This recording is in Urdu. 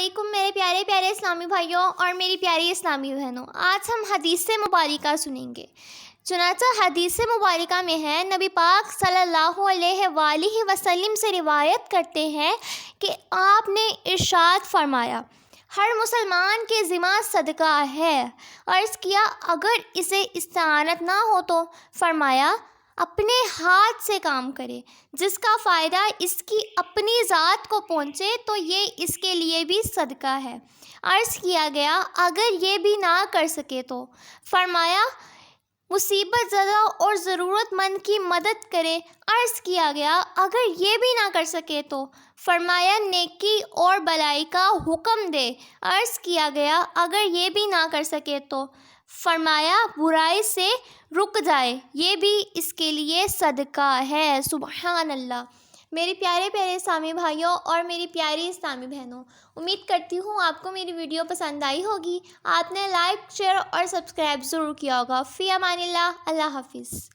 علیکم میرے پیارے پیارے اسلامی بھائیوں اور میری پیاری اسلامی بہنوں۔ آج ہم حدیث مبارکہ سنیں گے۔ چنانچہ حدیث مبارکہ میں ہے، نبی پاک صلی اللہ علیہ وآلہ وسلم سے روایت کرتے ہیں کہ آپ نے ارشاد فرمایا، ہر مسلمان کے ذمہ صدقہ ہے۔ عرض کیا، اگر اسے استعانت نہ ہو تو؟ فرمایا، اپنے ہاتھ سے کام کرے، جس کا فائدہ اس کی اپنی ذات کو پہنچے تو یہ اس کے لیے بھی صدقہ ہے۔ عرض کیا گیا، اگر یہ بھی نہ کر سکے تو؟ فرمایا، مصیبت زدہ اور ضرورت مند کی مدد کرے۔ عرض کیا گیا، اگر یہ بھی نہ کر سکے تو؟ فرمایا، نیکی اور بلائی کا حکم دے۔ عرض کیا گیا، اگر یہ بھی نہ کر سکے تو؟ فرمایا، برائی سے رک جائے، یہ بھی اس کے لیے صدقہ ہے۔ سبحان اللہ۔ میرے پیارے پیارے اسلامی بھائیوں اور میری پیاری اسلامی بہنوں، امید کرتی ہوں آپ کو میری ویڈیو پسند آئی ہوگی۔ آپ نے لائک، شیئر اور سبسکرائب ضرور کیا ہوگا۔ فی امان اللہ، اللہ حافظ۔